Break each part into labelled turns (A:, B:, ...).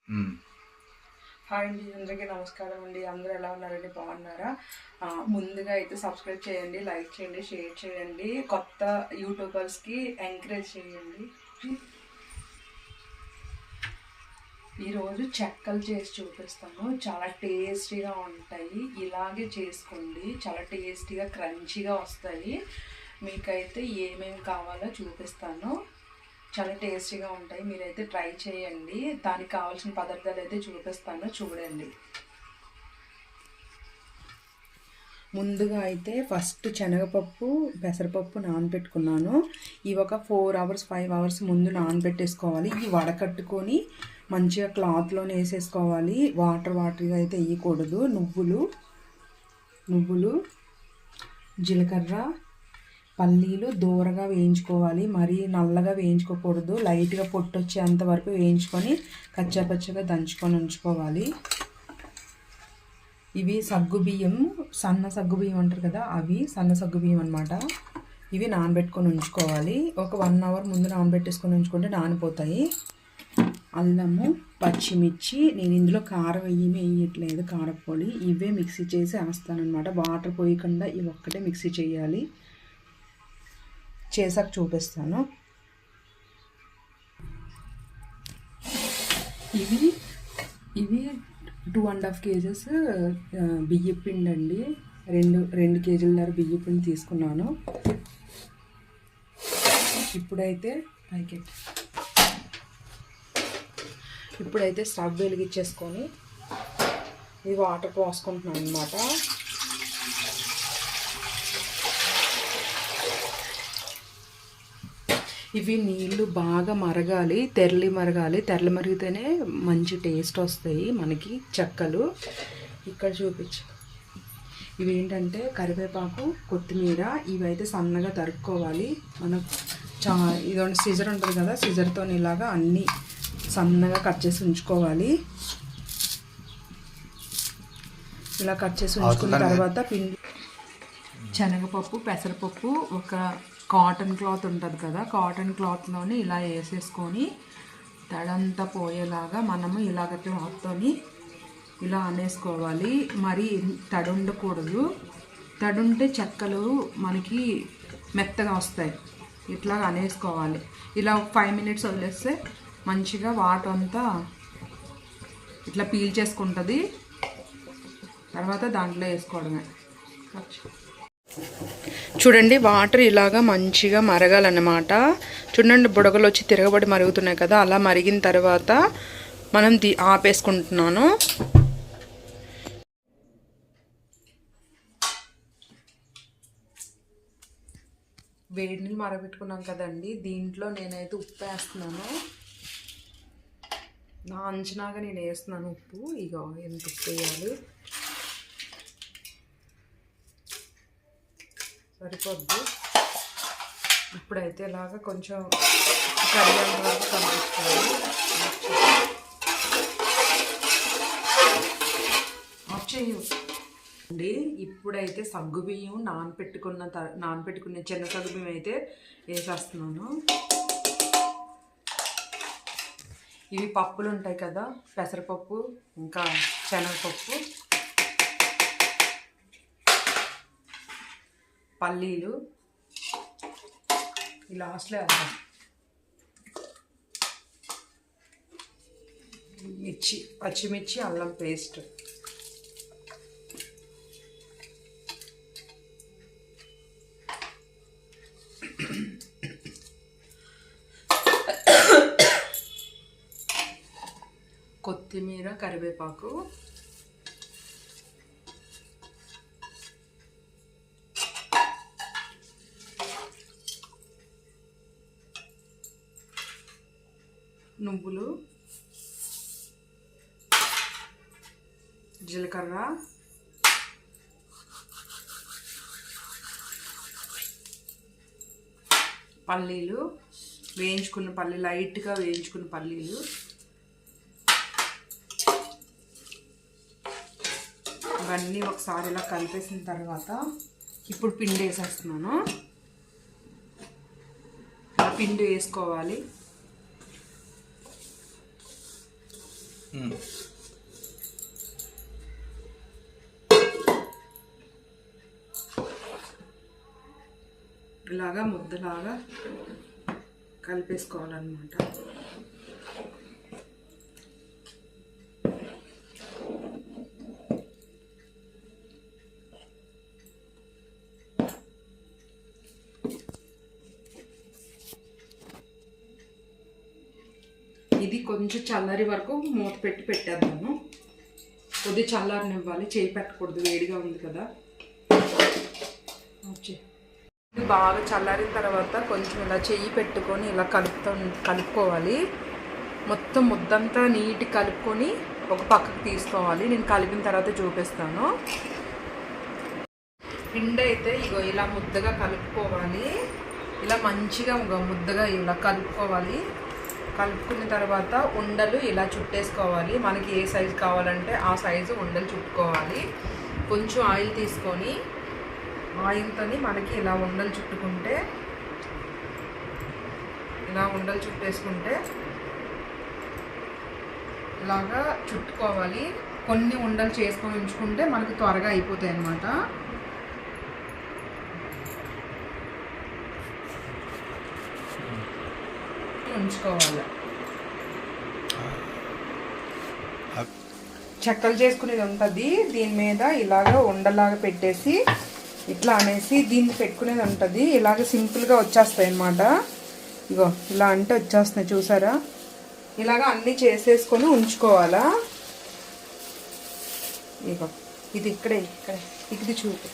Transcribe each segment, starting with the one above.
A: Hi అండి, అందరికీ నమస్కారం అండి. అందరూ ఎలా ఉన్నారండి? బాగున్నారా? ముందుగా అయితే సబ్స్క్రైబ్ చేయండి, లైక్ చేయండి, షేర్ చేయండి, కొత్త యూట్యూబర్స్కి ఎంకరేజ్ చేయండి. ఈరోజు చెక్కలు చేసి చూపిస్తాను. చాలా టేస్టీగా ఉంటాయి. ఇలాగే చేసుకోండి, చాలా టేస్టీగా క్రంచీగా వస్తాయి. మీకైతే ఏమేమి కావాలో చూపిస్తాను. చాలా టేస్టీగా ఉంటాయి. మీరైతే ట్రై చేయండి. దానికి కావాల్సిన పదార్థాలు అయితే చూపిస్తాను, చూడండి. ముందుగా అయితే ఫస్ట్ శనగపప్పు పెసరపప్పు నానబెట్టుకున్నాను. ఇవి ఒక 4 అవర్స్ 5 అవర్స్ ముందు నానబెట్టేసుకోవాలి. ఇవి వడకట్టుకొని మంచిగా క్లాత్లో వేసేసుకోవాలి. వాటర్గా అయితే వేయకూడదు. నువ్వులు జీలకర్ర పల్లీలు దూరగా వేయించుకోవాలి. మరీ నల్లగా వేయించుకోకూడదు. లైట్గా పొట్టు వచ్చేంత వరకు వేయించుకొని కచ్చాపచ్చగా దంచుకొని ఉంచుకోవాలి. ఇవి సగ్గుబియ్యం, సన్న సగ్గుబియ్యం అంటారు కదా, అవి సన్న సగ్గుబియ్యం అనమాట. ఇవి నానబెట్టుకొని ఉంచుకోవాలి. ఒక 1 అవర్ ముందు నానబెట్టేసుకొని ఉంచుకుంటే నానిపోతాయి. అల్లము పచ్చిమిర్చి, నేను ఇందులో కారం వేయట్లేదు, కారపొడి. ఇవే మిక్సీ చేసి వేస్తానమాట. వాటర్ పోయకుండా ఇవి ఒక్కటే మిక్సీ చేయాలి. చేసాక చూపిస్తాను. ఇవి 2.5 kgs బియ్య పిండి అండి. 2 kgల బియ్య పిండి తీసుకున్నాను. ఇప్పుడైతే స్టవ్ వెలిగించేసుకొని ఇది వాటర్ పోసుకుంటున్నాను అనమాట. ఇవి నీళ్ళు బాగా మరగాలి, తెరలి మరిగితేనే మంచి టేస్ట్ వస్తాయి మనకి చెక్కలు. ఇక్కడ చూపించు. ఇవి ఏంటంటే కరివేపాకు, కొత్తిమీర. ఇవైతే సన్నగా తరుక్కోవాలి. మనం ఇదొక సిజర్ ఉంటుంది కదా, సిజర్తో ఇలాగా అన్నీ సన్నగా కట్ చేసి ఉంచుకోవాలి. ఇలా కట్ చేసి ఉంచుకున్న తర్వాత పిండి శనగపప్పు పెసరపప్పు ఒక కాటన్ క్లాత్ ఉంటుంది కదా, కాటన్ క్లాత్లోని ఇలా వేసేసుకొని తడంతా పోయేలాగా మనము ఇలాగ క్లాత్తోని ఇలా అనేసుకోవాలి. మరి తడి ఉండకూడదు. తడుంటే చెక్కలు మనకి మెత్తగా వస్తాయి. ఇట్లా అనేసుకోవాలి. ఇలా 5 minutes వదిలేస్తే మంచిగా వాటర్ అంతా ఇట్లా పీల్ చేసుకుంటుంది. తర్వాత దాంట్లో వేసుకోవడమే. చూడండి, వాటర్ ఇలాగా మంచిగా మరగాలన్నమాట. చూడండి, బుడగలు వచ్చి తిరగబడి మరుగుతున్నాయి కదా. అలా మరిగిన తర్వాత మనం ఆపేసుకుంటున్నాను. వేడి నీళ్ళు మరగబెట్టుకున్నాం కదండి, దీంట్లో నేనైతే ఉప్పు వేస్తున్నాను. నా అంచనాగా నేను వేస్తున్నాను ఉప్పు. ఇక ఎంత ఉప్పు వేయాలి, సరిపోద్ది. ఇప్పుడైతే ఇలాగా కొంచెం కరిగేంత వరకు కనిపిస్తుంది. ఆఫ్ చేయండి. ఇప్పుడైతే సగ్గుబియ్యం నానపెట్టుకున్న చిన్న సగ్గుబియ్యం అయితే వేసేస్తున్నాను. ఇవి పప్పులు ఉంటాయి కదా, పెసరపప్పు ఇంకా శనగపప్పు, పల్లీలు ఈ లాస్ట్లో వేద్దాం. పచ్చిమిర్చి అల్లం పేస్ట్, కొత్తిమీర కరివేపాకు, నువ్వులు, జీలకర్ర, పల్లీలు వేయించుకున్న లైట్గా వేయించుకున్న పల్లీలు, ఇవన్నీ ఒకసారి ఇలా కలిపేసిన తర్వాత ఇప్పుడు పిండి వేసేస్తున్నాను. పిండి వేసుకోవాలి. ఇలాగా ముద్దలాగా కలిపేసుకోవాలన్నమాట. ఇది కొంచెం చల్లారి వరకు మూత పెట్టి పెట్టేద్దాము. కొద్ది చల్లారనివ్వాలి, చేయి పెట్టకూడదు, వేడిగా ఉంది కదా. ఇది బాగా చల్లారిన తర్వాత కొంచెం ఇలా చెయ్యి పెట్టుకొని ఇలా కలుపుకోవాలి. మొత్తం ముద్దంతా నీట్ కలుపుకొని ఒక పక్కకు తీసుకోవాలి. నేను కలిపిన తర్వాత చూపిస్తాను. పిండి అయితే ఇగో ఇలా ముద్దగా కలుపుకోవాలి. ఇలా మంచిగా ముద్దగా ఇలా కలుపుకోవాలి. కలుపుకున్న తర్వాత ఉండలు ఇలా చుట్టేసుకోవాలి. మనకి ఏ సైజు కావాలంటే ఆ సైజు ఉండలు చుట్టుకోవాలి. కొంచెం ఆయిల్ తీసుకొని ఆయిల్తో మనకి ఇలా ఉండలు చుట్టుకుంటే, ఇలా ఉండలు చుట్టేసుకుంటే ఇలాగా చుట్టుకోవాలి. కొన్ని ఉండలు చేసుకొని ఉంచుకుంటే మనకి త్వరగా అయిపోతాయి అన్నమాట. ఉంచుకోవాలి. చెక్కలు చేసుకునేది ఉంటుంది. దీని మీద ఇలాగ ఉండలాగా పెట్టేసి ఇట్లా అనేసి దీన్ని పెట్టుకునేది ఉంటుంది. ఇలాగ సింపుల్గా వచ్చేస్తాయి అన్నమాట. ఇగో ఇలా అంటే వచ్చేస్తున్నాయి, చూసారా? ఇలాగ అన్నీ చేసేసుకొని ఉంచుకోవాలా. ఇగో ఇది ఇక్కడే ఇది చూపు.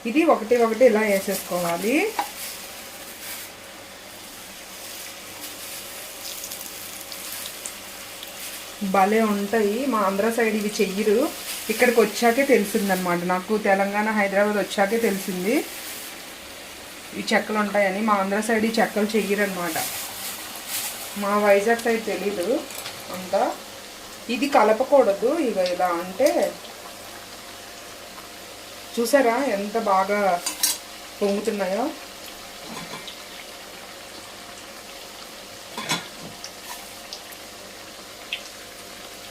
A: ఇది ఒకటి ఇలా వేసేసుకోవాలి. భలే ఉంటాయి. మా ఆంధ్ర సైడ్ ఇవి చెయ్యరు. ఇక్కడికి వచ్చాకే తెలిసిందనమాట నాకు. తెలంగాణ, హైదరాబాద్ వచ్చాకే తెలిసింది ఈ చెక్కలు ఉంటాయని. మా ఆంధ్ర సైడ్ ఈ చెక్కలు చెయ్యరు అనమాట. మా వైజాగ్ సైడ్ తెలీదు అంతా. ఇది కలపకూడదు. ఇక ఇలా అంటే చూసారా ఎంత బాగా పొంగుతున్నాయో.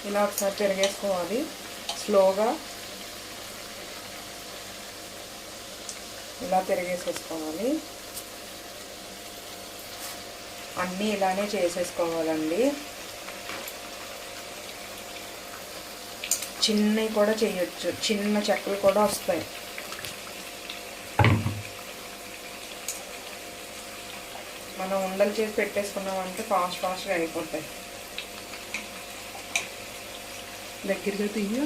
A: ఇలా ఒకసారి తిరిగేసుకోవాలి స్లోగా. ఇలా తిరిగేసేసుకోవాలి. అన్నీ ఇలానే చేసేసుకోవాలండి. చిన్నవి కూడా చేయొచ్చు, చిన్న చెక్కలు కూడా వస్తాయి. మనం ఉండలు చేసి పెట్టేసుకున్నామంటే ఫాస్ట్గా అయిపోతాయి. దగ్గరగా తీయ.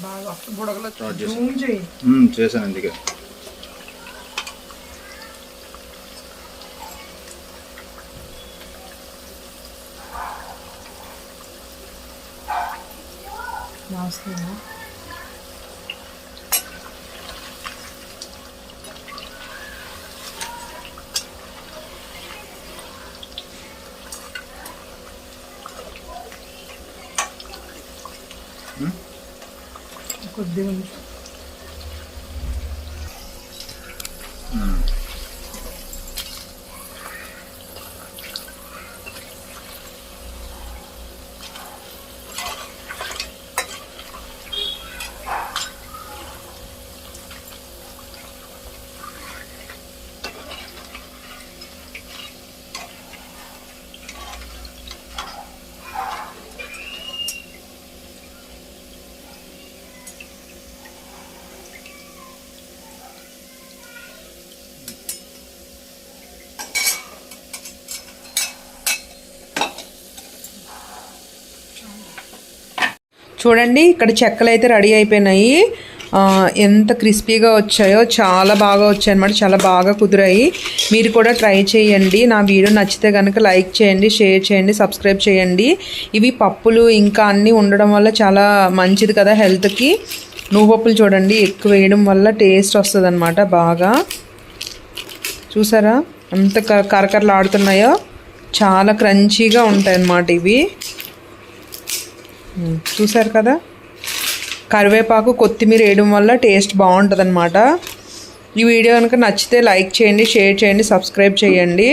A: బాగా బుడగలు జూమ్ చేయి.
B: చేశాను అందుకే.
A: వస్తుందా? కొద్దిగా చూడండి. ఇక్కడ చెక్కలు అయితే రెడీ అయిపోయినాయి. ఎంత క్రిస్పీగా వచ్చాయో, చాలా బాగా వచ్చాయి అన్నమాట. చాలా బాగా కుదిరాయి. మీరు కూడా ట్రై చేయండి. నా వీడియో నచ్చితే కనుక లైక్ చేయండి, షేర్ చేయండి, సబ్స్క్రైబ్ చేయండి. ఇవి పప్పులు ఇంకా అన్నీ ఉండడం వల్ల చాలా మంచిది కదా హెల్త్కి. నువ్వు పప్పులు చూడండి ఎక్కువ వేయడం వల్ల టేస్ట్ వస్తుంది అన్నమాట బాగా. చూసారా? ఎంత కరకరలాడుతున్నాయో, చాలా క్రంచీగా ఉంటాయి అన్నమాట ఇవి. చూసారు కదా, కరివేపాకు కొత్తిమీర వేయడం వల్ల టేస్ట్ బాగుంటుంది అన్నమాట. ఈ వీడియో కనుక నచ్చితే లైక్ చేయండి, షేర్ చేయండి, సబ్స్క్రైబ్ చేయండి.